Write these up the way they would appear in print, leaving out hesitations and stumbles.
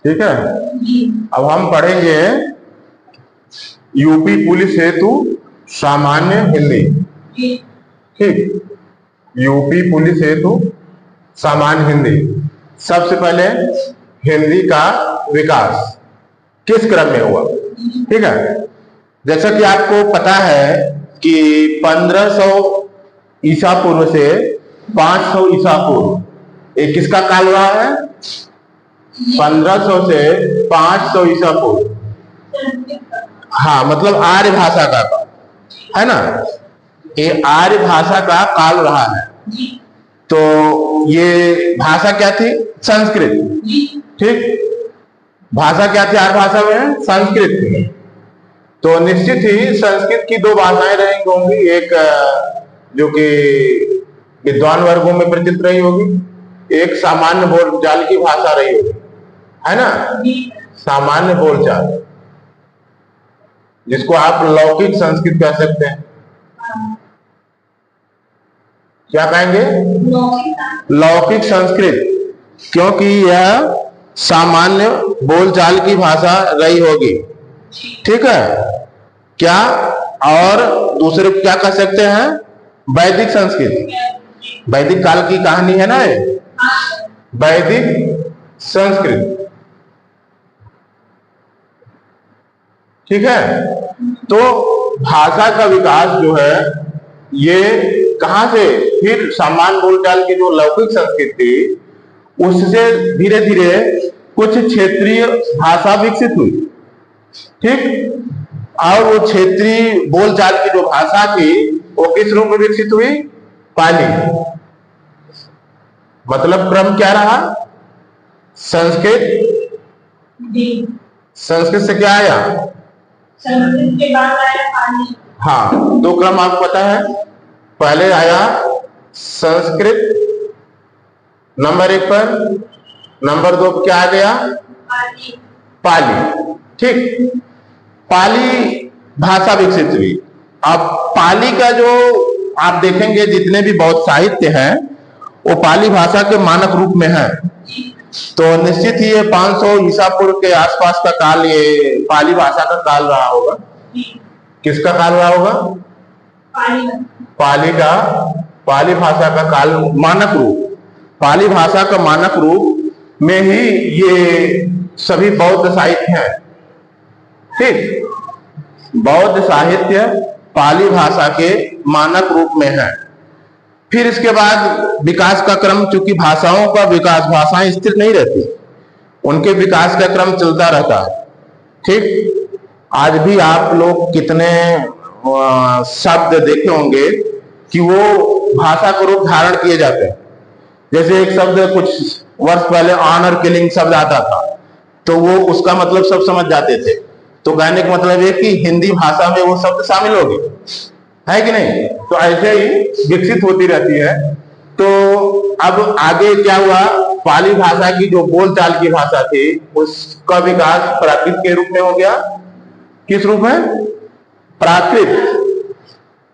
ठीक है। अब हम पढ़ेंगे यूपी पुलिस हेतु सामान्य हिंदी। ठीक, यूपी पुलिस हेतु सामान्य हिंदी। सबसे पहले हिंदी का विकास किस क्रम में हुआ। ठीक है, जैसा कि आपको पता है कि 1500 ईसा पूर्व से 500 ईसा पूर्व ये किसका काल रहा है। 1500 से 500 ईसा पूर्व, हाँ, मतलब आर्य भाषा का है ना, ये आर्य भाषा का काल रहा है। तो ये भाषा क्या थी, संस्कृत। ठीक, भाषा क्या थी आर्य भाषा में, संस्कृत थी। तो निश्चित ही संस्कृत की दो भाषाएं रही होंगी, एक जो कि विद्वान वर्गों में प्रचलित रही होगी, एक सामान्य बोलचाल की भाषा रही होगी, है ना, सामान्य बोलचाल, जिसको आप लौकिक संस्कृत कह सकते हैं। क्या कहेंगे, लौकिक संस्कृत, क्योंकि यह सामान्य बोलचाल की भाषा रही होगी। ठीक है, क्या, और दूसरे क्या कह सकते हैं, वैदिक संस्कृत, वैदिक काल की कहानी है ना ये, वैदिक संस्कृत। ठीक है, तो भाषा का विकास जो है ये कहां से, फिर सामान्य बोलचाल की जो लौकिक संस्कृत थी उससे धीरे धीरे कुछ क्षेत्रीय भाषा विकसित हुई। ठीक, और वो क्षेत्रीय बोलचाल की जो भाषा थी वो किस रूप में विकसित हुई, पाली। मतलब क्रम क्या रहा, संस्कृत, संस्कृत से क्या आया, संस्कृत के बाद आया पाली। हाँ, दो क्रम आपको पता है, पहले आया संस्कृत नंबर 1 पर, नंबर 2 पर क्या आ गया, पाली। ठीक, पाली भाषा विकसित हुई। अब पाली का जो आप देखेंगे जितने भी बौद्ध साहित्य हैं वो पाली भाषा के मानक रूप में है। तो निश्चित ही ये 500 ईसा पूर्व के आसपास का काल ये पाली भाषा का काल रहा होगा। किसका काल रहा होगा, पाली का, पाली भाषा का काल, मानक रूप, पाली भाषा का मानक रूप में ही ये सभी बौद्ध साहित्य हैं। ठीक, बौद्ध साहित्य पाली भाषा के मानक रूप में है। फिर इसके बाद विकास का क्रम, चूंकि भाषाओं का विकास, भाषाएं स्थिर नहीं रहती, उनके विकास का क्रम चलता रहता है। ठीक, आज भी आप लोग कितने शब्द देखे होंगे कि वो भाषा को रूप धारण किए जाते हैं। जैसे एक शब्द कुछ वर्ष पहले ऑनर किलिंग शब्द आता था तो वो उसका मतलब सब समझ जाते थे, तो कहने का मतलब है कि हिंदी भाषा में वो शब्द शामिल हो गए, है कि नहीं। तो ऐसे ही विकसित होती रहती है। तो अब आगे क्या हुआ, पाली भाषा की जो बोलचाल की भाषा थी उसका विकास प्राकृत के रूप में हो गया। किस रूप में, प्राकृत,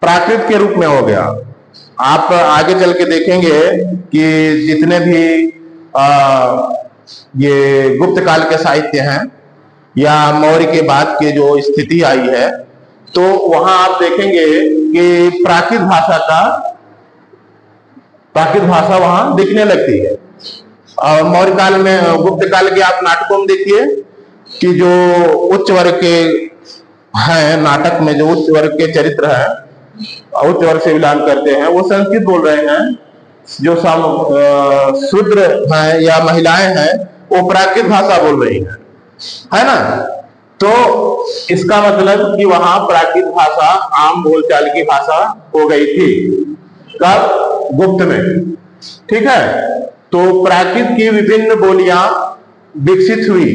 प्राकृत के रूप में हो गया। आप आगे चल के देखेंगे कि जितने भी ये गुप्त काल के साहित्य हैं या मौर्य के बाद के जो स्थिति आई है, तो वहां आप देखेंगे कि प्राकृत भाषा वहां दिखने लगती है। और मौर्य काल में, गुप्त काल के आप नाटकों में देखिए कि जो उच्च वर्ग के हैं, नाटक में जो उच्च वर्ग के चरित्र हैं, उच्च वर्ग से बिलोंग करते हैं, वो संस्कृत बोल रहे हैं। जो शूद्र हैं या महिलाएं हैं वो प्राकृत भाषा बोल रही हैं, है ना। तो इसका मतलब कि वहां प्राकृत भाषा आम बोलचाल की भाषा हो गई थी। कब, गुप्त में। ठीक है, तो प्राकृत की विभिन्न बोलियां विकसित हुई।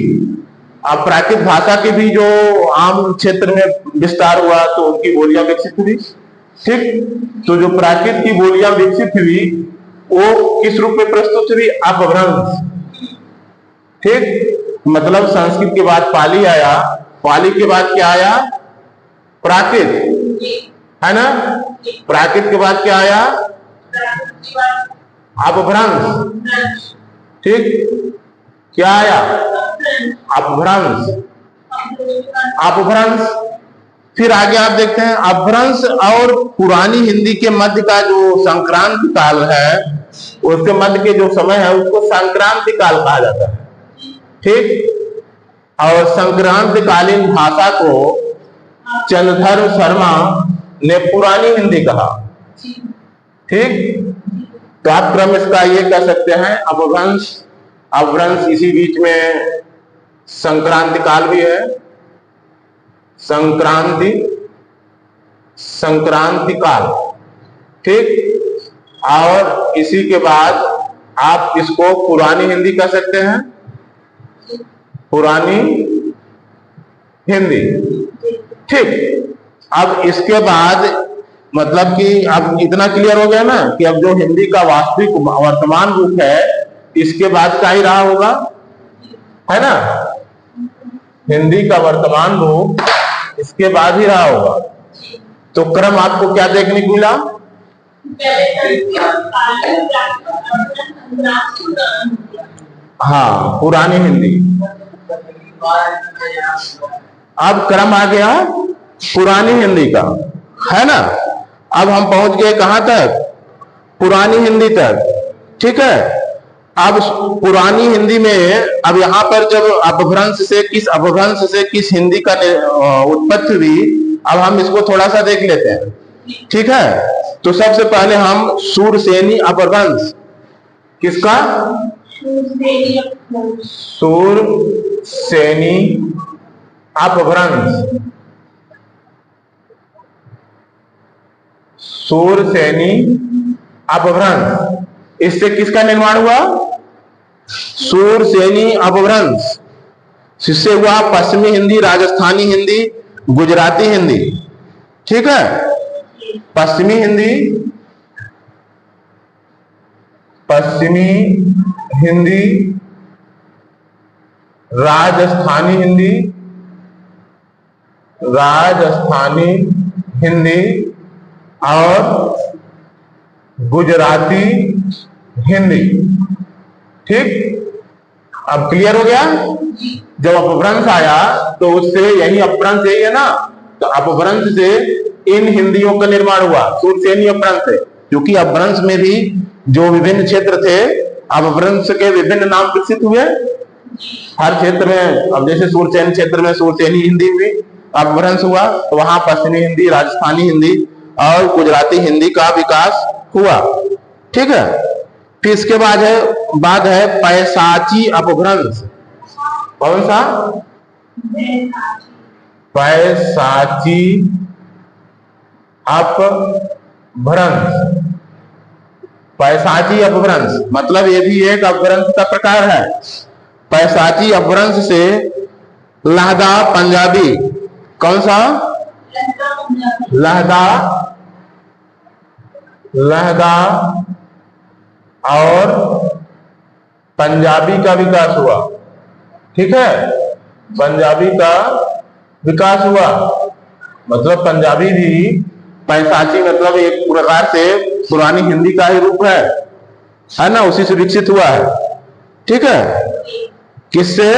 अब प्राकृत भाषा की भी जो आम क्षेत्र में विस्तार हुआ तो उनकी बोलियां विकसित हुई। ठीक, तो जो प्राकृत की बोलियां विकसित हुई वो किस रूप में प्रस्तुत हुई, अपभ्रंश। ठीक, मतलब संस्कृत के बाद पाली आया, पाली के बाद क्या आया, प्राकृत, है ना। प्राकृत के बाद क्या आया, अपभ्रंश। ठीक, क्या आया, अपभ्रंश, अपभ्रंश। फिर आगे आप देखते हैं अपभ्रंश और पुरानी हिंदी के मध्य का जो संक्रांति काल है, उसके मध्य के जो समय है उसको संक्रांति काल कहा जाता है। ठीक। और संक्रांतिकालीन भाषा को चंद्रधर शर्मा ने पुरानी हिंदी कहा। ठीक। तो आप क्रम इसका ये कह सकते हैं अपभ्रंश, अपभ्रंश, इसी बीच में संक्रांति काल भी है, संक्रांति, संक्रांति काल। ठीक। और इसी के बाद आप इसको पुरानी हिंदी कह सकते हैं, पुरानी हिंदी। ठीक। अब इसके बाद मतलब कि अब इतना क्लियर हो गया ना कि अब जो हिंदी का वास्तविक वर्तमान रूप है इसके बाद क्या ही रहा होगा, है ना। हिंदी का वर्तमान रूप इसके बाद ही रहा होगा। तो क्रम आपको क्या देखने को मिला? हाँ, पुरानी हिंदी। अब क्रम आ गया पुरानी हिंदी का, है ना। अब हम पहुंच गए कहां तक? पुरानी हिंदी तक। ठीक है। अब पुरानी हिंदी में अब यहां पर जब अपभ्रंश से किस हिंदी का उत्पत्ति हुई, अब हम इसको थोड़ा सा देख लेते हैं। ठीक है। तो सबसे पहले हम सूरसेनी अपभ्रंश, किसका? सूरसेनी अपभ्रंश, सूरसेनी अपभ्रंश, इससे किसका निर्माण हुआ? सूरसेनी अपभ्रंश। इससे हुआ पश्चिमी हिंदी, राजस्थानी हिंदी, गुजराती हिंदी। ठीक है। पश्चिमी हिंदी, पश्चिमी हिंदी, राजस्थानी हिंदी, राजस्थानी हिंदी और गुजराती हिंदी। ठीक। अब क्लियर हो गया। जब अपभ्रंश आया तो उससे यही अपभ्रंश यही है ना, तो अपभ्रंश से इन हिंदियों का निर्माण हुआ, सूरसेनी अपभ्रंश है। क्योंकि अपभ्रंश में भी जो विभिन्न क्षेत्र थे, अपभ्रंश के विभिन्न नाम विकसित हुए हर क्षेत्र में। अब जैसे सूरसेन क्षेत्र में सूरसेनी हिंदी हुई, अपभ्रंश हुआ, तो वहां पश्चिमी हिंदी, राजस्थानी हिंदी और गुजराती हिंदी का विकास हुआ। ठीक है। फिर इसके बाद है पैशाची अपभ्रंश। कौन सा? पैशाची अपभ्रंश। पैशाची अपभ्रंश मतलब ये भी एक अपभ्रंश का प्रकार है। पैशाची अपभ्रंश से लहदा पंजाबी, कौन सा? लहदा, लहदा और पंजाबी का विकास हुआ। ठीक है। पंजाबी का विकास हुआ मतलब पंजाबी भी, पैशाची मतलब एक प्रकार से पुरानी हिंदी का ही रूप है ना, उसी से विकसित हुआ है। ठीक है। किससे?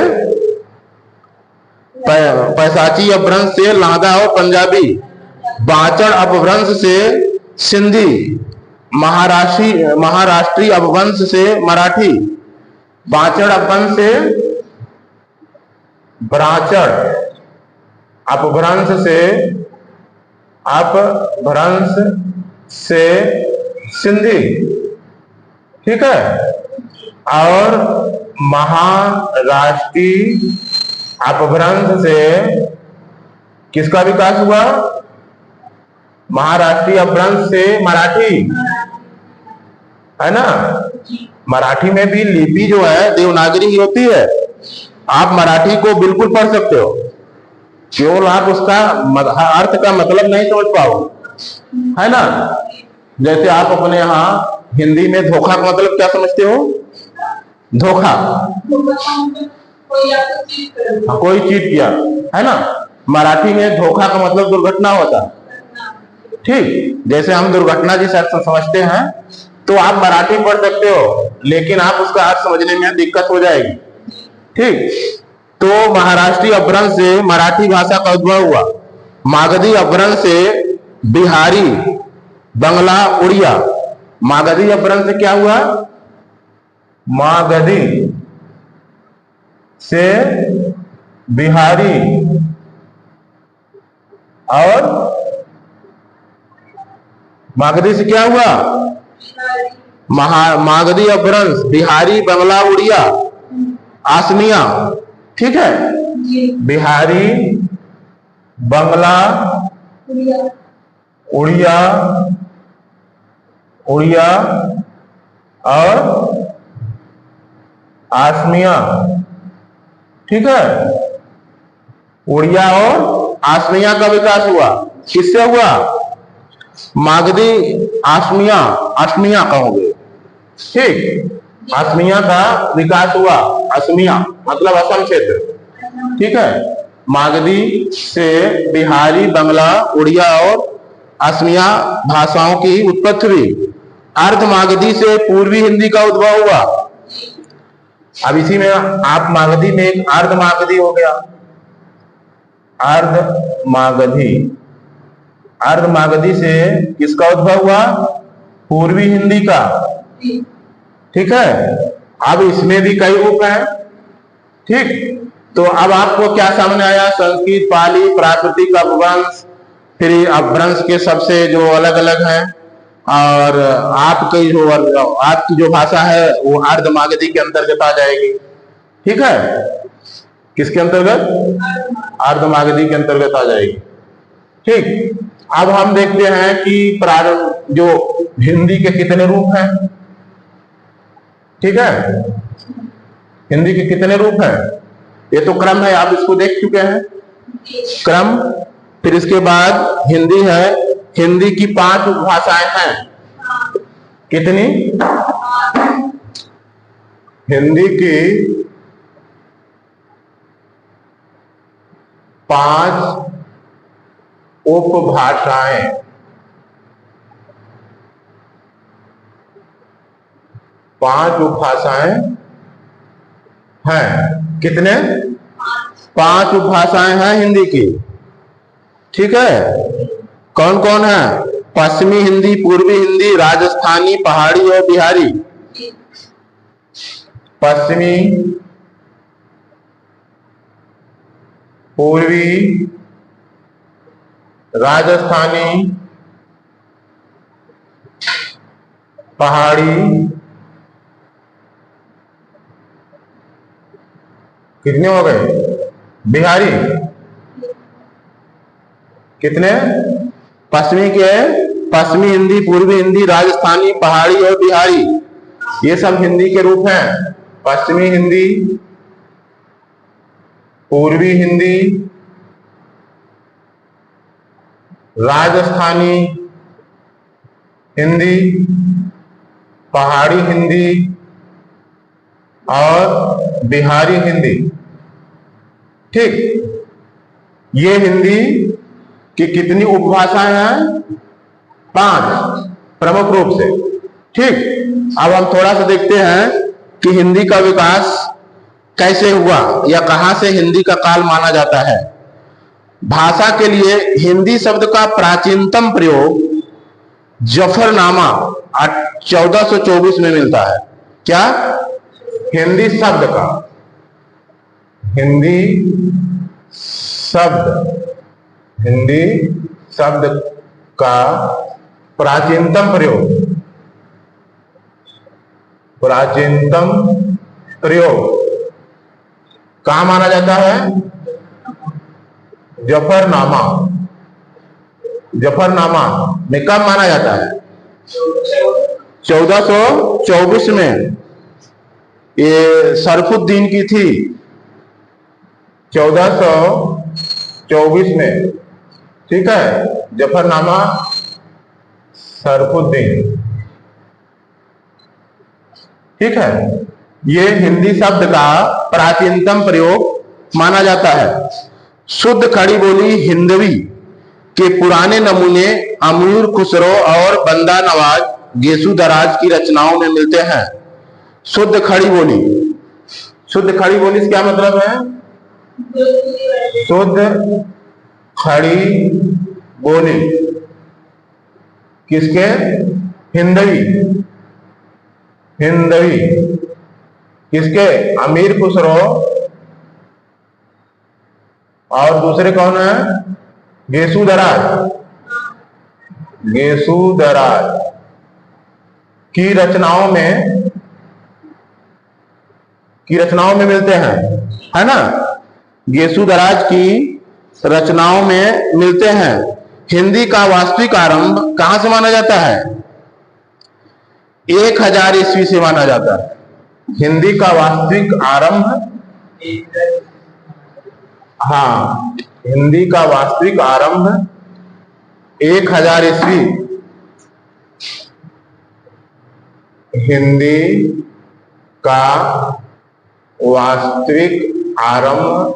पैशाची अपभ्रंश से लहदा और पंजाबी, बाचड़ अपभ्रंश से सिंधी, महाराष्ट्री अपभ्रंश से मराठी, बाचड़ अपभ्रंश से ब्राचड़ अपभ्रंश से सिंधी। ठीक है। और महाराष्ट्री अपभ्रंश से किसका विकास हुआ? महाराष्ट्री अपभ्रंश से मराठी, है ना। मराठी में भी लिपि जो है देवनागरी ही होती है। आप मराठी को बिल्कुल पढ़ सकते हो, केवल आप उसका अर्थ का मतलब नहीं समझ पाओ, है ना। जैसे आप अपने यहाँ हिंदी में धोखा का मतलब क्या समझते हो? धोखा, कोई चीट किया, है ना। मराठी में धोखा का मतलब दुर्घटना होता। ठीक। जैसे हम दुर्घटना जिस अर्थ से समझते हैं, तो आप मराठी पढ़ सकते हो लेकिन आप उसका अर्थ समझने में दिक्कत हो जाएगी। ठीक। तो महाराष्ट्रीय अपभ्रंश से मराठी भाषा का उद्भव हुआ। मागधी अपभ्रंश से बिहारी, बंगला, उड़िया। मागधी अपभ्रंश से क्या हुआ? मागधी से बिहारी और मागधी से क्या हुआ? मागधी अपभ्रंश बिहारी, बंगला, उड़िया, आसमिया। ठीक है, बिहारी, बंगला, उड़िया, उड़िया और आसमिया। ठीक है, उड़िया और आसमिया का विकास हुआ। किससे हुआ? मागधी आसमिया, आसमिया कहोगे। ठीक, आसमिया का विकास हुआ। असमिया मतलब असम क्षेत्र। ठीक है, मागधी से बिहारी, बंगला, उड़िया और असमिया भाषाओं की उत्पत्ति हुई। अर्ध मागधी से पूर्वी हिंदी का उद्भव हुआ। अब इसी में आप मागधी में एक अर्ध मागधी हो गया। अर्ध मागधी, अर्ध मागधी से किसका उद्भव हुआ? पूर्वी हिंदी का। ठीक है, अब इसमें भी कई रूप हैं। ठीक, तो अब आपको क्या सामने आया? संस्कृत, पाली, प्राकृतिक अपभ्रंश, फिर अपभ्रंश के सबसे जो अलग अलग हैं, और आपकी जो भाषा है वो अर्ध मागधी के अंतर्गत आ जाएगी। ठीक है, किसके अंतर्गत? अर्ध मागधी के अंतर्गत आ जाएगी। ठीक, अब हम देखते हैं कि प्रारंभ जो हिंदी के कितने रूप हैं। ठीक है, हिंदी के कितने रूप हैं? ये तो क्रम है, आप इसको देख चुके हैं, क्रम। फिर इसके बाद हिंदी है। हिंदी की 5 उपभाषाएं हैं। कितनी? हिंदी की 5 उपभाषाएं। 5 उपभाषाएं हैं। कितने? 5 उपभाषाएं हैं हिंदी की। ठीक है, कौन कौन है? पश्चिमी हिंदी, पूर्वी हिंदी, राजस्थानी, पहाड़ी और बिहारी। पश्चिमी, पूर्वी, राजस्थानी, पहाड़ी, कितने हो गए? बिहारी। कितने? पश्चिमी के पश्चिमी हिंदी, पूर्वी हिंदी, राजस्थानी, पहाड़ी और बिहारी, ये सब हिंदी के रूप हैं। पश्चिमी हिंदी, पूर्वी हिंदी, राजस्थानी हिंदी, पहाड़ी हिंदी और बिहारी हिंदी। ठीक, ये हिंदी की कितनी उपभाषाएं हैं? 5 प्रमुख रूप से। ठीक, अब हम थोड़ा सा देखते हैं कि हिंदी का विकास कैसे हुआ या कहां से हिंदी का काल माना जाता है। भाषा के लिए हिंदी शब्द का प्राचीनतम प्रयोग जफरनामा 1424 में मिलता है। क्या? हिंदी शब्द का, हिंदी शब्द का प्राचीनतम प्रयोग कहां माना जाता है? जफरनामा में कब माना जाता है? 1424 में। ये सरफुद्दीन की थी 1424 में। ठीक है, जफरनामा सरफुद्दीन। ठीक है, ये हिंदी शब्द का प्राचीनतम प्रयोग माना जाता है। शुद्ध खड़ी बोली हिंदवी के पुराने नमूने अमीर खुसरो और बंदा नवाज गेसु दराज की रचनाओं में मिलते हैं। शुद्ध खड़ी बोली, शुद्ध खड़ी बोली से क्या मतलब है? शुद्ध खड़ी बोली किसके? हिंदवी। हिंदवी किसके? अमीर खुसरो और दूसरे कौन है? गेसु दराज। गेसु दराज की रचनाओं में मिलते हैं, है ना? गेसु दराज की रचनाओं में मिलते हैं। हिंदी का वास्तविक आरंभ कहां से माना जाता है? 1000 ईस्वी से माना जाता है। हिंदी का वास्तविक आरंभ, हाँ, हिंदी का वास्तविक आरंभ 1000 ईस्वी। हिंदी का वास्तविक आरंभ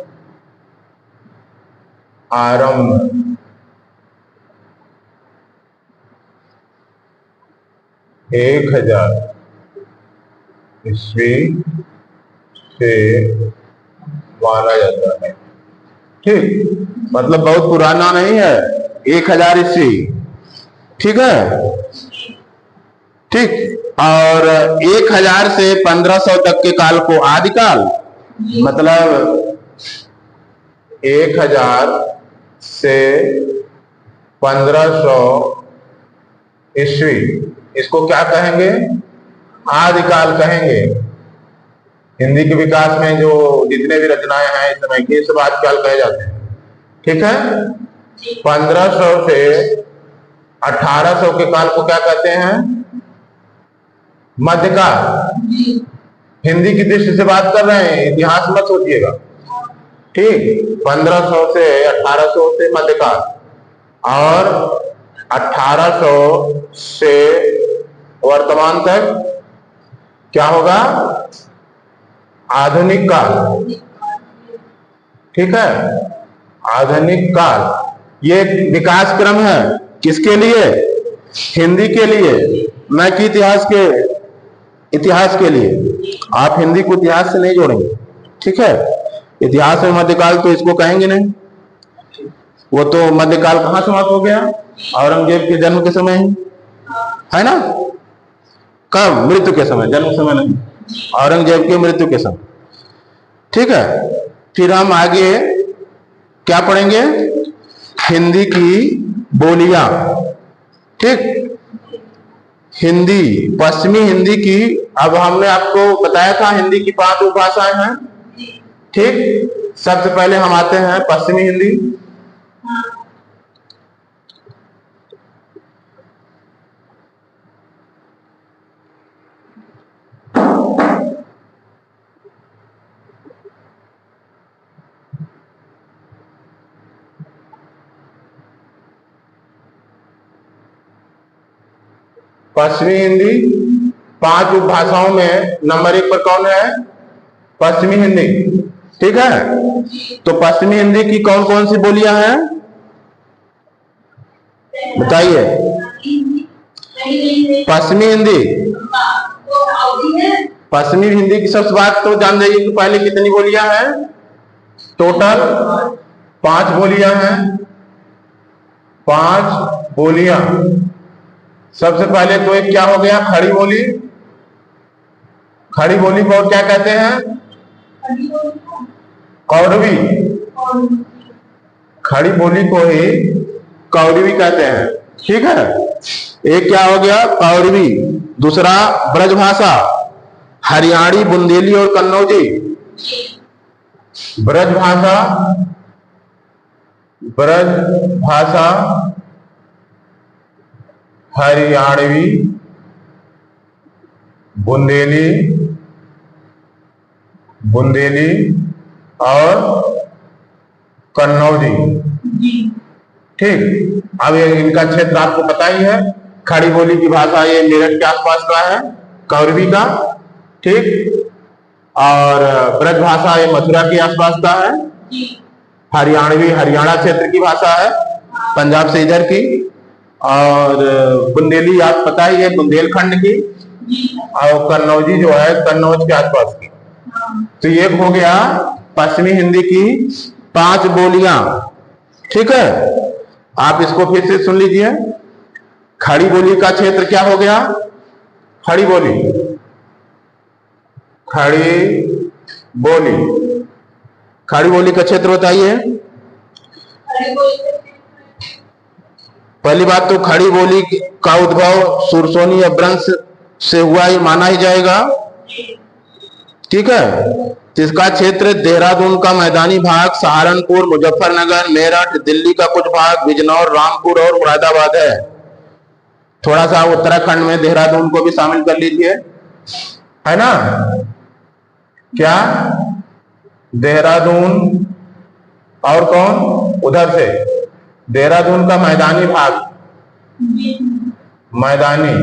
1000 ईस्वी से माना जाता है। ठीक, मतलब बहुत पुराना नहीं है, 1000 ईस्वी। ठीक है, ठीक। और 1000 से 1500 तक के काल को आदिकाल, मतलब 1000 से 1500 ईस्वी, इसको क्या कहेंगे? आदिकाल कहेंगे। हिंदी के विकास में जो जितने भी रचनाएं हैं इस समय की, सब आदिकाल कहे जाते हैं। ठीक है, 1500 से 1800 के काल को क्या कहते हैं? मध्यकाल। हिंदी की दृष्टि से बात कर रहे हैं, इतिहास मत सोचिएगा। ठीक, 1500 से 1800 से मध्यकाल, और 1800 से वर्तमान तक क्या होगा? आधुनिक काल। ठीक है, आधुनिक काल। ये विकास क्रम है किसके लिए? हिंदी के लिए, न कि इतिहास के लिए। आप हिंदी को इतिहास से नहीं जोड़ेंगे। ठीक है, इतिहास में मध्यकाल तो इसको कहेंगे नहीं। वो तो मध्यकाल कहां समाप्त हो गया? औरंगजेब के जन्म के समय ही, है ना? कब? मृत्यु के समय, जन्म समय नहीं, औरंगजेब के मृत्यु के समय। ठीक है, फिर हम आगे क्या पढ़ेंगे? हिंदी की बोलियां। ठीक, हिंदी, पश्चिमी हिंदी की, अब हमने आपको बताया था हिंदी की 5 उपभाषाएं हैं। ठीक, सबसे पहले हम आते हैं पश्चिमी हिंदी। पश्चिमी हिंदी 5 उपभाषाओं में नंबर 1 पर कौन है? पश्चिमी हिंदी। ठीक है, तो पश्चिमी हिंदी की कौन कौन सी बोलियां हैं बताइए? पश्चिमी हिंदी, पश्चिमी हिंदी की सबसे बात तो जान जाइए कि पहले कितनी बोलियां हैं? टोटल 5 बोलियां हैं। 5 बोलियां। सबसे पहले तो एक क्या हो गया? खड़ी बोली। खड़ी बोली को क्या कहते हैं? कौरवी। खड़ी बोली को ही कौरवी कहते हैं। ठीक है, एक क्या हो गया? कौरवी। दूसरा ब्रजभाषा, हरियाणी, बुंदेली और कन्नौजी। ब्रजभाषा, ब्रजभाषा, हरियाणवी, बुंदेली और कन्नौजी। ठीक, अब इनका क्षेत्र आपको पता ही है। खड़ी बोली की भाषा ये मेरठ के आसपास का है, कौरवी का। ठीक, और ब्रज भाषा ये मथुरा के आसपास का है। हरियाणवी हरियाणा क्षेत्र की भाषा है, पंजाब से इधर की। और बुंदेली आप पता ही है, बुंदेलखंड की। और कन्नौजी जो है कन्नौज के आसपास की। तो ये हो गया पश्चिमी हिंदी की 5 बोलियां। ठीक है, आप इसको फिर से सुन लीजिए। खड़ी बोली का क्षेत्र क्या हो गया? खड़ी बोली, खड़ी बोली, खड़ी बोली का क्षेत्र बताइए। पहली बात तो खड़ी बोली का उद्भव सुरसोनी अपभ्रंश से हुआ ही माना ही जाएगा। ठीक है, इसका क्षेत्र देहरादून का मैदानी भाग, सहारनपुर, मुजफ्फरनगर, मेरठ, दिल्ली का कुछ भाग, बिजनौर, रामपुर और मुरादाबाद है। थोड़ा सा उत्तराखंड में देहरादून को भी शामिल कर लीजिए, है ना। क्या? देहरादून और कौन उधर से? देहरादून का मैदानी भाग, मैदानी,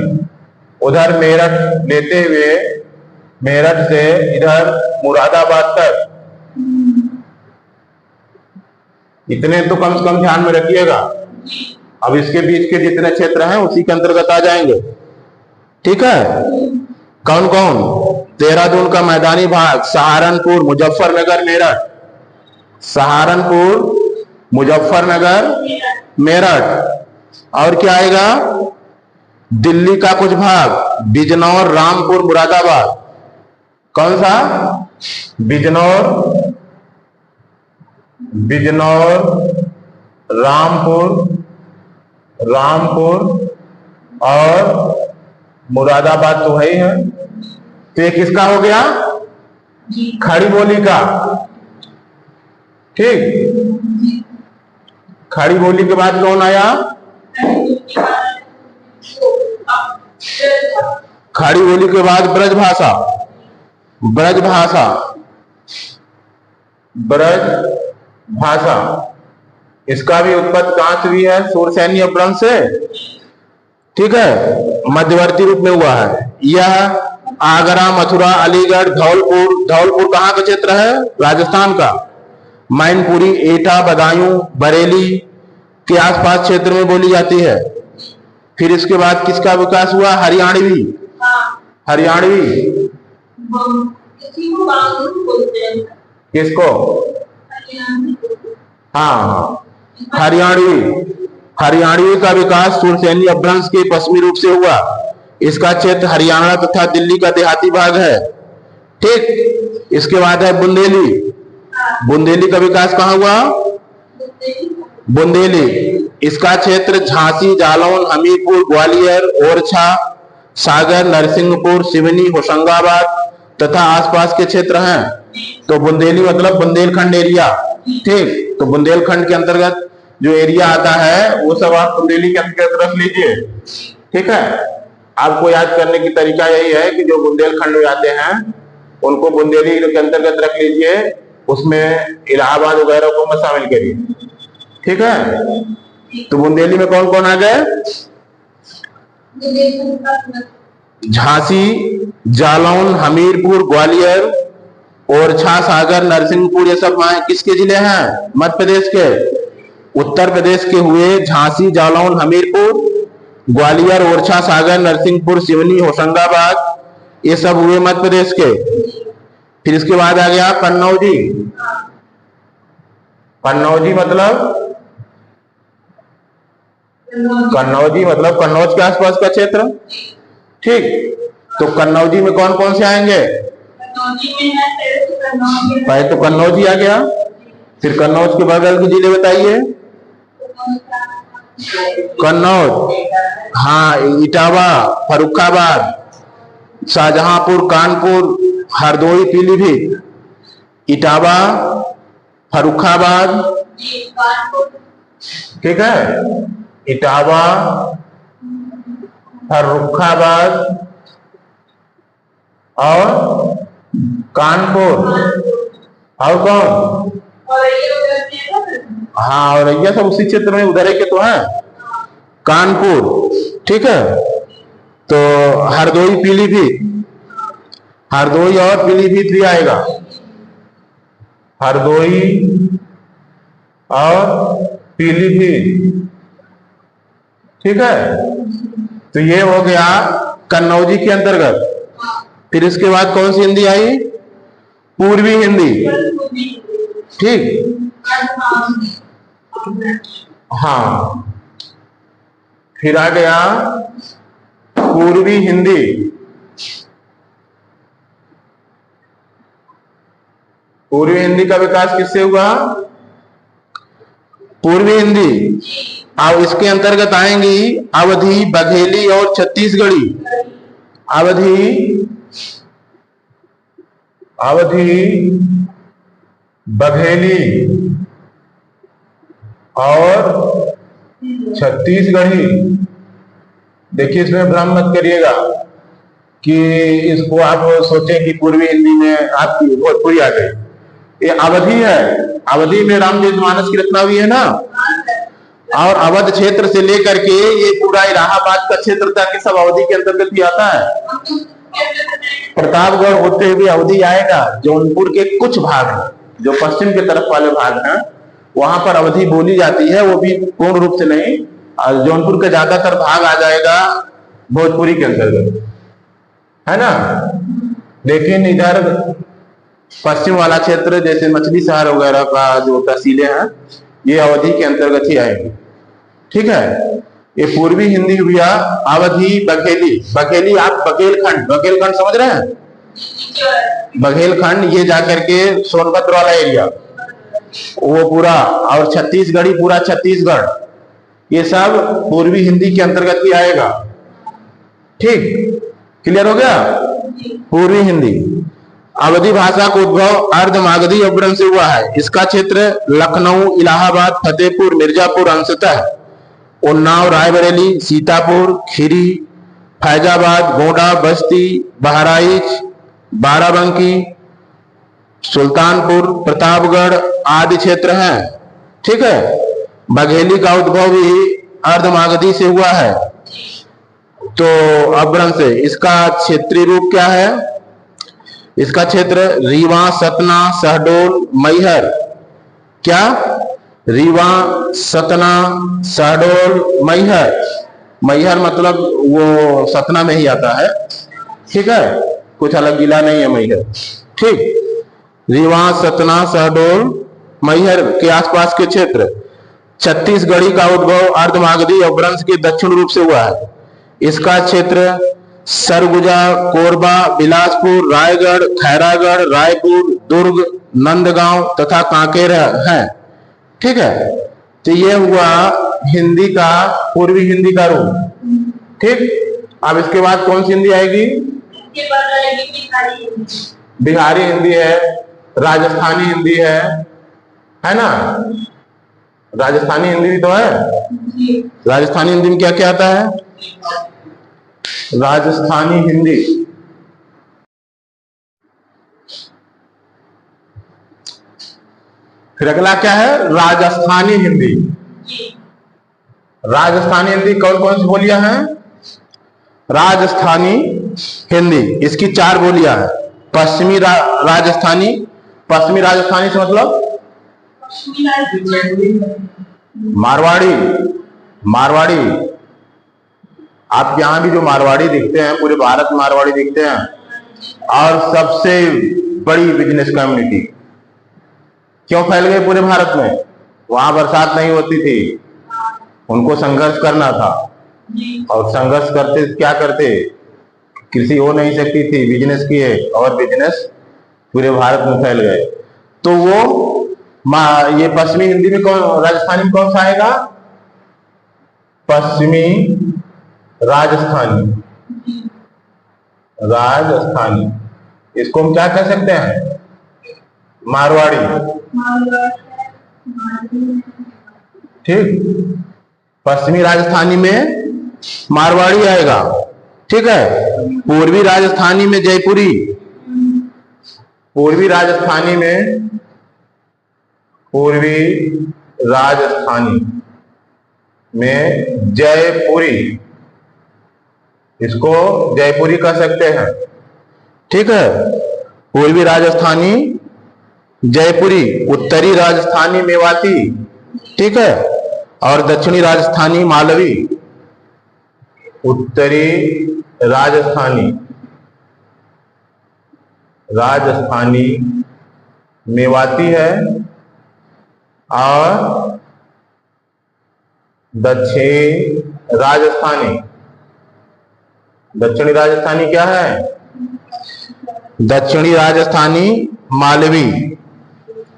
उधर मेरठ लेते हुए मेरठ से इधर मुरादाबाद तक, इतने तो कम से कम ध्यान में रखिएगा। अब इसके बीच के जितने क्षेत्र हैं उसी के अंतर्गत आ जाएंगे। ठीक है, कौन कौन? देहरादून का मैदानी भाग, सहारनपुर, मुजफ्फरनगर, मेरठ, सहारनपुर, मुजफ्फरनगर, मेरठ, और क्या आएगा? दिल्ली का कुछ भाग, बिजनौर, रामपुर, मुरादाबाद। कौन सा? बिजनौर, बिजनौर, रामपुर, रामपुर और मुरादाबाद तो है ही है। तो ये किसका हो गया? खड़ी बोली का। ठीक, खड़ी बोली के बाद कौन आया? खड़ी बोली के बाद ब्रज भाषा, ब्रज भाषा, ब्रज भाषा, इसका भी उत्पत्ति कहां से हुई है? सुरसैनी अपभ्रंश से। ठीक है, मध्यवर्ती रूप में हुआ है। यह आगरा, मथुरा, अलीगढ़, धौलपुर, धौलपुर कहाँ का क्षेत्र है? राजस्थान का। मैनपुरी, एटा, बदायूं, बरेली के आसपास क्षेत्र में बोली जाती है। फिर इसके बाद किसका विकास हुआ? हरियाणवी, हरियाणवी, किसको? हाँ, हरियाणवी, हरियाणवी का विकास सुरसैनी अपभ्रंश के पश्चिमी रूप से हुआ। इसका क्षेत्र हरियाणा तथा दिल्ली का देहाती भाग है। ठीक, इसके बाद है बुंदेली, बुंदेली का विकास कहाँ हुआ? बुंदेली, इसका क्षेत्र झांसी, जालौन, हमीरपुर, ग्वालियर, ओरछा, सागर, नरसिंहपुर, सिवनी, होशंगाबाद तथा आसपास के क्षेत्र हैं। तो बुंदेली मतलब बुंदेलखंड एरिया। ठीक, तो बुंदेलखंड के अंतर्गत जो एरिया आता है वो सब आप बुंदेली के अंतर्गत रख लीजिए। ठीक है, आपको याद करने की तरीका यही है कि जो बुंदेलखंड में आते हैं उनको बुंदेली के अंतर्गत रख लीजिए, उसमें इलाहाबाद वगैरह को मत शामिल करिए। ठीक है, तो बुंदेली में कौन कौन आ गए? झांसी, जालौन, हमीरपुर, ग्वालियर, ओरछा, सागर, नरसिंहपुर, ये सब किसके जिले हैं? मध्य प्रदेश के। उत्तर प्रदेश के हुए झांसी, जालौन, हमीरपुर, ग्वालियर, ओरछा, सागर, नरसिंहपुर, सिवनी, होशंगाबाद, ये सब हुए मध्य प्रदेश के। फिर इसके बाद आ गया कन्नौजी, कन्नौजी मतलब कन्नौजी मतलब कन्नौज के आसपास का क्षेत्र। ठीक, तो कन्नौजी में कौन कौन से आएंगे? पहले तो कन्नौजी आ गया, फिर कन्नौज के बगल के जिले बताइए। कन्नौज, हाँ, इटावा, फर्रुखाबाद, शाहजहांपुर, कानपुर, हरदोई, पीलीभीत। इटावा, फर्रुखाबाद, ठीक है, इटावा, फर्रुखाबाद और कानपुर, और कौन? हाँ, और ये सब उसी क्षेत्र में उधर के तो हैं, कानपुर। ठीक है, तो हरदोई, पीलीभीत, हरदोई और पीलीभीत भी आएगा, हरदोई और पीलीभीत। ठीक है, तो ये हो गया कन्नौजी के अंतर्गत। फिर इसके बाद कौन सी हिंदी आई? पूर्वी हिंदी, ठीक। हाँ, फिर आ गया पूर्वी हिंदी। पूर्वी हिंदी का विकास किससे हुआ? पूर्वी हिंदी। अब इसके अंतर्गत आएंगी अवधी, बघेली और छत्तीसगढ़ी। अवधी, बघेली और छत्तीसगढ़ी। देखिए, इसमें भ्रम मत करिएगा कि इसको आप सोचें कि पूर्वी हिंदी में आपकी भोजपुरी आ गई। ये अवधि है। अवधि में रामचरितमानस की रचना हुई है ना, और अवध क्षेत्र से लेकर के ये पूरा इलाहाबाद का क्षेत्र तक सब अवधि के अंतर्गत ही आता है। प्रतापगढ़ होते हुए अवधि आएगा। जौनपुर के कुछ भाग हैं, जो पश्चिम के तरफ वाले भाग हैं, वहां पर अवधि बोली जाती है, वो भी पूर्ण रूप से नहीं। जौनपुर का ज्यादातर भाग आ जाएगा भोजपुरी के अंतर्गत, है ना। लेकिन इधर पश्चिम वाला क्षेत्र, जैसे मछली शहर वगैरह का जो तहसीलें हैं, ये अवधि के अंतर्गत ही आएंगी, ठीक है। ये पूर्वी हिंदी हुआ अवधि, बघेली। बघेली आप बघेलखंड, बघेलखंड समझ रहे हैं? बघेलखंड ये जाकर के सोनभद्र वाला एरिया, वो पूरा, और छत्तीसगढ़ी पूरा छत्तीसगढ़, ये सब पूर्वी हिंदी के अंतर्गत ही आएगा, ठीक। क्लियर हो गया? पूर्वी हिंदी। अवधी भाषा का उद्भव अर्धमागधी अपभ्रंश से हुआ है। इसका क्षेत्र लखनऊ, इलाहाबाद, फतेहपुर, मिर्जापुर, अंशतः उन्नाव, रायबरेली, सीतापुर, खीरी, फैजाबाद, गोंडा, बस्ती, बहराइच, बाराबंकी, सुल्तानपुर, प्रतापगढ़ आदि क्षेत्र हैं, ठीक है। बघेली का उद्भव भी अर्धमागधी से हुआ है, तो अपभ्रंश से। इसका क्षेत्रीय रूप क्या है? इसका क्षेत्र रीवा, सतना, शहडोल, मैहर। क्या? रीवा, सतना, शहडोल, मैहर। मैहर मतलब वो सतना में ही आता है, ठीक है, कुछ अलग जिला नहीं है मैहर, ठीक। रीवा, सतना, शहडोल, मैहर के आसपास के क्षेत्र। छत्तीसगढ़ी का उद्भव अर्धमागधी अपभ्रंश के दक्षिण रूप से हुआ है। इसका क्षेत्र सरगुजा, कोरबा, बिलासपुर, रायगढ़, खैरागढ़, रायपुर, दुर्ग, नंदगांव तथा कांकेर है, ठीक है। तो ये हुआ हिंदी का, पूर्वी हिंदी का रूप, ठीक। अब इसके बाद कौन सी हिंदी आएगी? बिहारी हिंदी है, राजस्थानी हिंदी है ना। राजस्थानी हिंदी भी तो है। राजस्थानी हिंदी में क्या क्या आता है? राजस्थानी हिंदी, फिर अगला क्या है? राजस्थानी हिंदी। राजस्थानी हिंदी कौन कौन सी बोलियां हैं? राजस्थानी हिंदी, इसकी 4 बोलियां हैं। पश्चिमी राजस्थानी। पश्चिमी राजस्थानी से मतलब मारवाड़ी। मारवाड़ी, आप यहां भी जो मारवाड़ी दिखते हैं, पूरे भारत में मारवाड़ी दिखते हैं, और सबसे बड़ी बिजनेस कम्युनिटी। क्यों फैल गए पूरे भारत में? वहां बरसात नहीं होती थी, उनको संघर्ष करना था, और संघर्ष करते क्या करते? कृषि हो नहीं सकती थी, बिजनेस किए, और बिजनेस पूरे भारत में फैल गए। तो वो ये पश्चिमी हिंदी में कौन, राजस्थानी में कौन सा आएगा? पश्चिमी राजस्थानी। राजस्थानी, इसको हम क्या कह सकते हैं? मारवाड़ी, ठीक। पश्चिमी राजस्थानी में मारवाड़ी आएगा, ठीक है। पूर्वी राजस्थानी में जयपुरी। पूर्वी राजस्थानी में, पूर्वी राजस्थानी में जयपुरी, इसको जयपुरी कह सकते हैं, ठीक है। पूर्वी राजस्थानी जयपुरी, उत्तरी राजस्थानी मेवाती, ठीक है, और दक्षिणी राजस्थानी मालवी। उत्तरी राजस्थानी, राजस्थानी मेवाती है और दक्षिणी राजस्थानी। दक्षिणी राजस्थानी क्या है? दक्षिणी राजस्थानी मालवी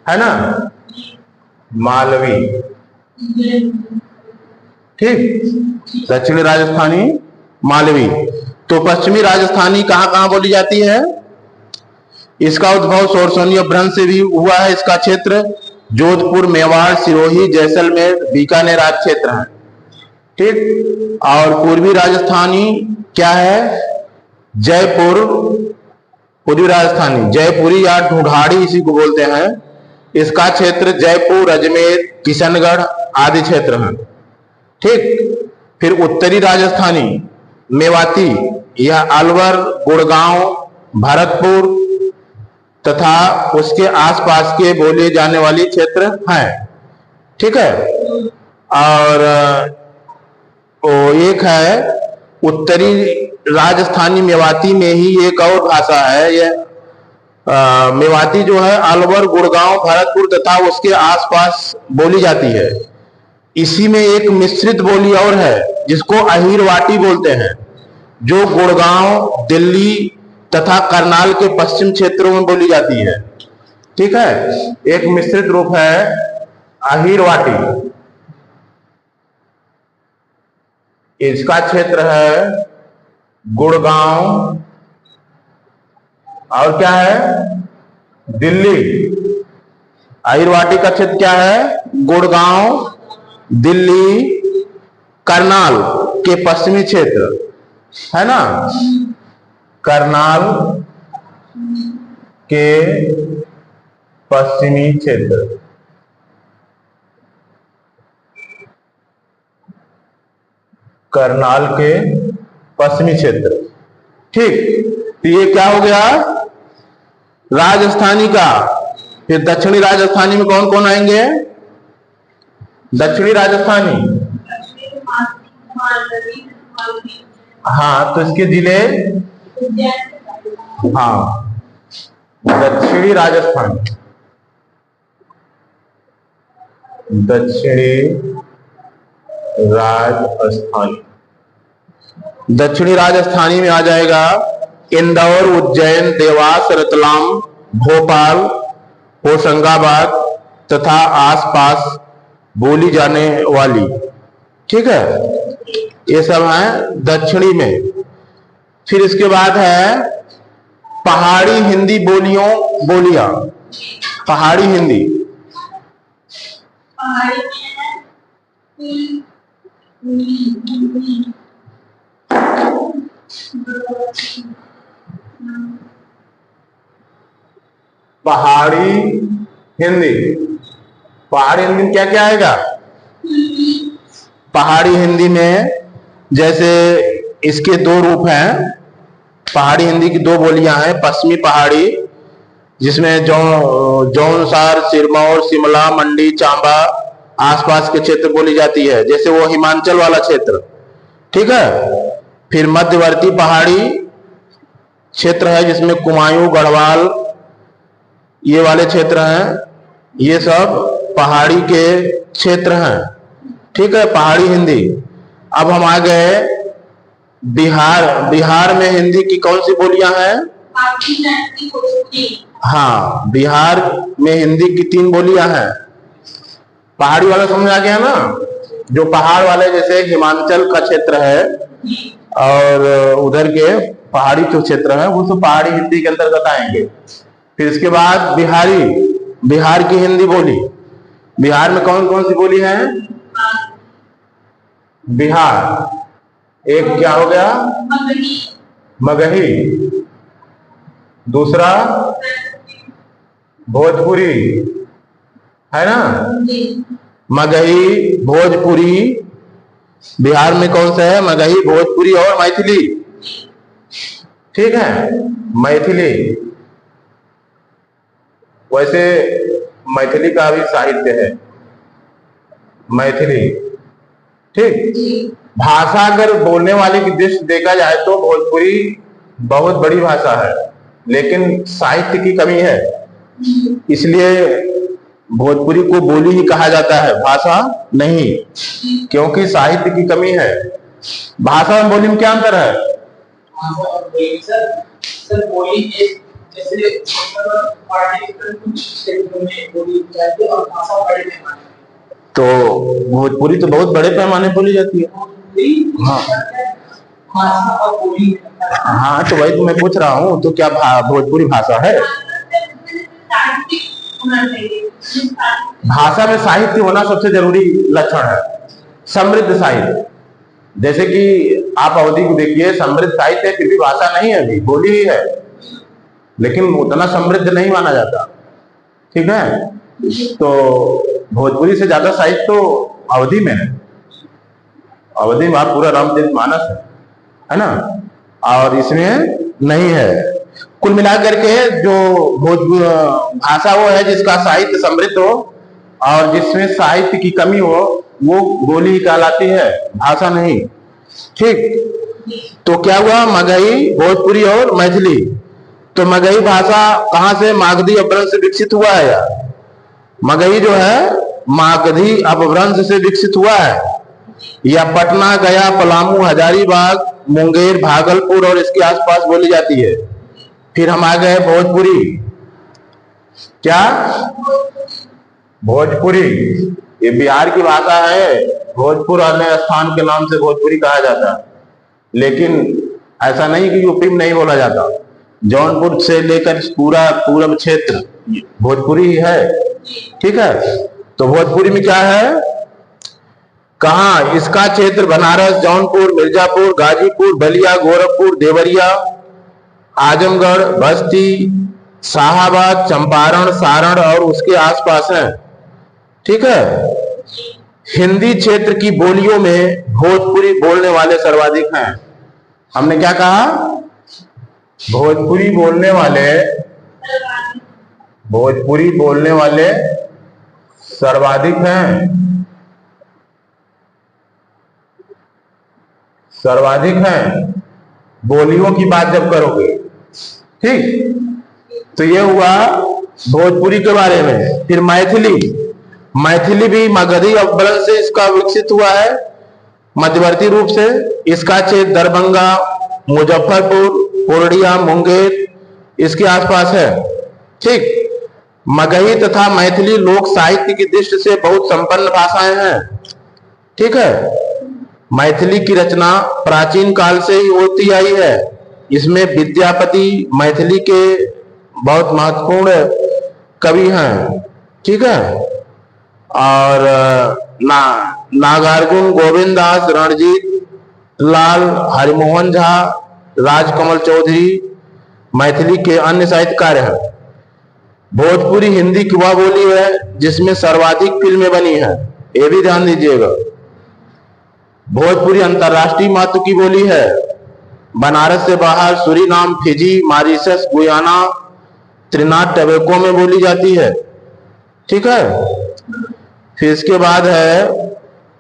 है ना, मालवी। ठीक, दक्षिणी राजस्थानी मालवी। तो पश्चिमी राजस्थानी कहां कहां बोली जाती है? इसका उद्भव सोरसोनी अपभ्रंश से भी हुआ है। इसका क्षेत्र जोधपुर, मेवाड़, सिरोही, जैसलमेर, बीकानेर आदि क्षेत्र है। ठीक, और पूर्वी राजस्थानी क्या है? जयपुर, पूर्वी राजस्थानी जयपुरी या ढूंढाड़ी इसी को बोलते हैं। इसका क्षेत्र जयपुर, अजमेर, किशनगढ़ आदि क्षेत्र हैं। ठीक, फिर उत्तरी राजस्थानी मेवाती यह अलवर, गुड़गांव, भरतपुर तथा उसके आसपास के बोले जाने वाली क्षेत्र हैं। ठीक है, और एक है उत्तरी राजस्थानी मेवाती में ही एक और भाषा है। यह मेवाती जो है अलवर, गुड़गांव, भरतपुर तथा उसके आसपास बोली जाती है। इसी में एक मिश्रित बोली और है जिसको अहीरवाटी बोलते हैं, जो गुड़गांव, दिल्ली तथा करनाल के पश्चिम क्षेत्रों में बोली जाती है। ठीक है, एक मिश्रित रूप है अहीरवाटी। इसका क्षेत्र है गुड़गांव और क्या है? दिल्ली। अहीरवाटी का क्षेत्र क्या है? गुड़गांव, दिल्ली, करनाल के पश्चिमी क्षेत्र है ना, करनाल के पश्चिमी क्षेत्र। करनाल के पश्चिमी क्षेत्र। ठीक, तो ये क्या हो गया राजस्थानी का। फिर दक्षिणी राजस्थानी में कौन कौन आएंगे? दक्षिणी राजस्थानी, हाँ, तो इसके जिले, हाँ, दक्षिणी राजस्थान, दक्षिणी राजस्थानी। दक्षिणी राजस्थानी में आ जाएगा इंदौर, उज्जैन, देवास, रतलाम, भोपाल, होशंगाबाद तथा आसपास बोली जाने वाली। ठीक है, ये सब है दक्षिणी में। फिर इसके बाद है पहाड़ी हिंदी बोलियां। पहाड़ी हिंदी, पहाड़ी हिंदी, पहाड़ी हिंदी में क्या क्या आएगा? पहाड़ी हिंदी में जैसे इसके दो रूप हैं। पहाड़ी हिंदी की दो बोलियां हैं। पश्चिमी पहाड़ी, जिसमें जौनसार, सिरमौर, शिमला, मंडी, चांबा आसपास के क्षेत्र बोली जाती है, जैसे वो हिमाचल वाला क्षेत्र। ठीक है, फिर मध्यवर्ती पहाड़ी क्षेत्र है जिसमें कुमायूं, गढ़वाल ये वाले क्षेत्र हैं। ये सब पहाड़ी के क्षेत्र हैं। ठीक है, पहाड़ी हिंदी। अब हम आ गए बिहार। बिहार में हिंदी की कौन सी बोलियां हैं? हाँ, बिहार में हिंदी की 3 बोलियां हैं। पहाड़ी वाला समझ आ गया ना, जो पहाड़ वाले जैसे हिमाचल का क्षेत्र है और उधर के पहाड़ी जो क्षेत्र है वो सब पहाड़ी हिंदी के अंतर्गत आएंगे। फिर इसके बाद बिहारी, बिहार की हिंदी बोली। बिहार में कौन कौन सी बोली है? बिहार एक क्या हो गया? मगही। दूसरा भोजपुरी है ना, मगही, भोजपुरी। बिहार में कौन सा है? मगही, भोजपुरी और मैथिली। ठीक है, मैथिली। वैसे मैथिली का भी साहित्य है, मैथिली। ठीक, भाषा अगर बोलने वाले की दृष्टि देखा जाए तो भोजपुरी बहुत बड़ी भाषा है। लेकिन साहित्य की कमी है, इसलिए भोजपुरी को बोली ही कहा जाता है, भाषा नहीं, क्योंकि साहित्य की कमी है। भाषा में बोली में क्या अंतर है? सर बोली जैसे कुछ क्षेत्रों में बोली जाती है और भाषा बड़े पैमाने पे। तो भोजपुरी तो बहुत बड़े पैमाने बोली जाती है। हाँ भाषा और बोली हाँ, तो वही तो मैं पूछ रहा हूँ, तो क्या भोजपुरी भाषा है? भाषा में साहित्य होना सबसे जरूरी लक्षण है, समृद्ध साहित्य। जैसे कि आप अवधि को देखिए, समृद्ध साहित्य है, फिर भी भाषा नहीं है, अभी बोली ही है, लेकिन उतना समृद्ध नहीं माना जाता। ठीक है, तो भोजपुरी से ज्यादा साहित्य तो अवधि में है। अवधि में पूरा रामचरितमानस है ना, और इसमें नहीं है। कुल मिलाकर के जो भोजपुरी भाषा वो है जिसका साहित्य समृद्ध हो और जिसमें साहित्य की कमी हो, वो बोली कहलाती है, भाषा नहीं। ठीक, तो क्या हुआ? मगही, भोजपुरी और मैथिली। तो मगही भाषा कहां से? मागधी अपभ्रंश से विकसित हुआ है यार। मगही जो है मागधी अपभ्रंश से विकसित हुआ है, या पटना, गया, पलामू, हजारीबाग, मुंगेर, भागलपुर और इसके आसपास बोली जाती है। फिर हम आ गए भोजपुरी। क्या? भोजपुरी ये बिहार की भाषा है। भोजपुर अन्य स्थान के नाम से भोजपुरी कहा जाता है, लेकिन ऐसा नहीं कि यूपी में नहीं बोला जाता। जौनपुर से लेकर पूरा पूरब क्षेत्र भोजपुरी ही है। ठीक है, तो भोजपुरी में क्या है? कहा? इसका क्षेत्र बनारस, जौनपुर, मिर्जापुर, गाजीपुर, बलिया, गोरखपुर, देवरिया, आजमगढ़, बस्ती, शाहाबाद, चंपारण, सारण और उसके आसपास है। ठीक है, हिंदी क्षेत्र की बोलियों में भोजपुरी बोलने वाले सर्वाधिक हैं। हमने क्या कहा? भोजपुरी बोलने वाले सर्वाधिक हैं, सर्वाधिक हैं बोलियों की बात जब करोगे। ठीक, तो ये हुआ भोजपुरी के बारे में। फिर मैथिली भी मगधी अपभ्रंश से इसका विकसित हुआ है, मध्यवर्ती रूप से। इसका क्षेत्र दरभंगा, मुजफ्फरपुर, पूर्णिया, मुंगेर इसके आसपास है। ठीक, मगही तथा मैथिली लोक साहित्य की दृष्टि से बहुत संपन्न भाषाएं हैं। ठीक है, मैथिली की रचना प्राचीन काल से ही होती आई है। इसमें विद्यापति मैथिली के बहुत महत्वपूर्ण कवि हैं। ठीक है, और नागार्जुन, गोविंद दास, रणजीत लाल, हरिमोहन झा, राजकमल चौधरी मैथिली के अन्य साहित्यकार हैं। भोजपुरी हिंदी की वह बोली है जिसमें सर्वाधिक फिल्में बनी हैं, ये भी ध्यान दीजिएगा। भोजपुरी अंतर्राष्ट्रीय महत्व की बोली है। बनारस से बाहर Suriname, Fiji, Mauritius, Guyana, त्रिनाद tobacco में बोली जाती है। ठीक है, फिर इसके बाद है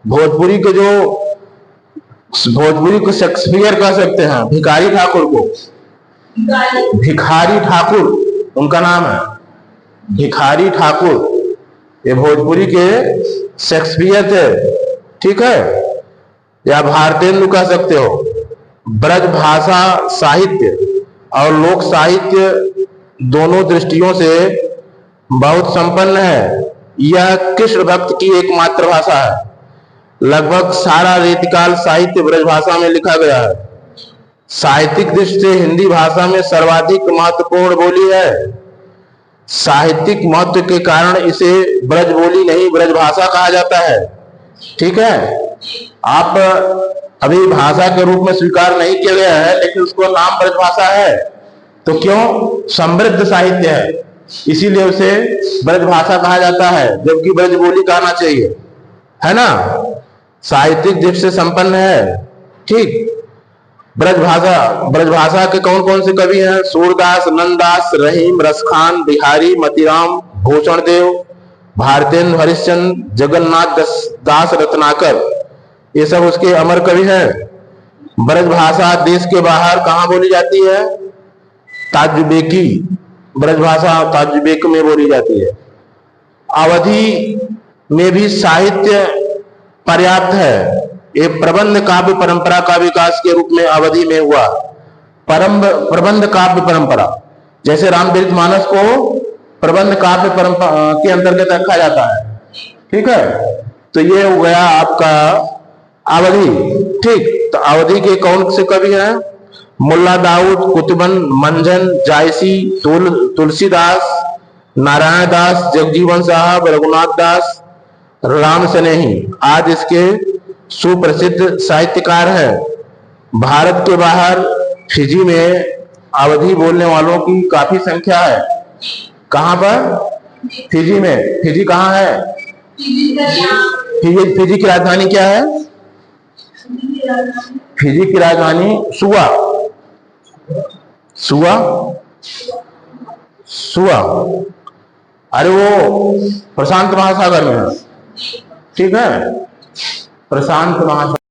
भोजपुरी को शेक्सपियर कह सकते हैं, भिखारी ठाकुर को। भिखारी ठाकुर उनका नाम है, भिखारी ठाकुर। ये भोजपुरी के शेक्सपियर थे। ठीक है, या भारतेंदु कह सकते हो। ब्रज भाषा साहित्य और लोक साहित्य दोनों दृष्टियों से बहुत संपन्न है। यह कृष्ण भक्त की एकमात्र भाषा है। लगभग सारा रीतिकाल साहित्य ब्रज भाषा में लिखा गया है। साहित्यिक दृष्टि से हिंदी भाषा में सर्वाधिक महत्वपूर्ण बोली है। साहित्यिक महत्व के कारण इसे ब्रज बोली नहीं ब्रज भाषा कहा जाता है। ठीक है, आप अभी भाषा के रूप में स्वीकार नहीं किया गया है, लेकिन उसको नाम ब्रज भाषा है। तो क्यों? समृद्ध साहित्य है, इसीलिए उसे ब्रज भाषा कहा जाता है, जबकि ब्रज बोली कहना चाहिए, है ना। साहित्यिक दृष्टि से संपन्न है। ठीक, ब्रज भाषा के कौन कौन से कवि हैं? सूरदास, नंददास, रहीम, रसखान, बिहारी, मतीराम, भूषण देव, भारतेंदु हरिश्चंद्र, जगन्नाथ दास रत्नाकर, ये सब उसके अमर कवि हैं। ब्रज भाषा देश के बाहर कहाँ बोली जाती है? ताजिकी, ब्रजभाषा ताजिक में बोली जाती है। अवधि में भी साहित्य पर्याप्त है। एक प्रबंध काव्य परंपरा का विकास के रूप में अवधि में हुआ। प्रबंध काव्य परंपरा, जैसे रामचरितमानस को प्रबंध काव्य परंपरा के अंतर्गत रखा जाता है, ठीक है। तो ये हो गया आपका अवधि, ठीक। तो अवधि के कौन से कवि हैं? मुल्ला दाऊद, कुतुबन, मंझन, जायसी, तुलसीदास, नारायण दास, जगजीवन साहब, रघुनाथ दास, राम सनेही आज इसके सुप्रसिद्ध साहित्यकार हैं। भारत के बाहर फिजी में अवधि बोलने वालों की काफी संख्या है। कहां पर? फिजी में। फिजी कहाँ है? फिजी की राजधानी क्या है? फिजी की राजधानी सुआ। सुआ, सुआ, अरे वो प्रशांत महासागर में है, ठीक है, प्रशांत महासागर।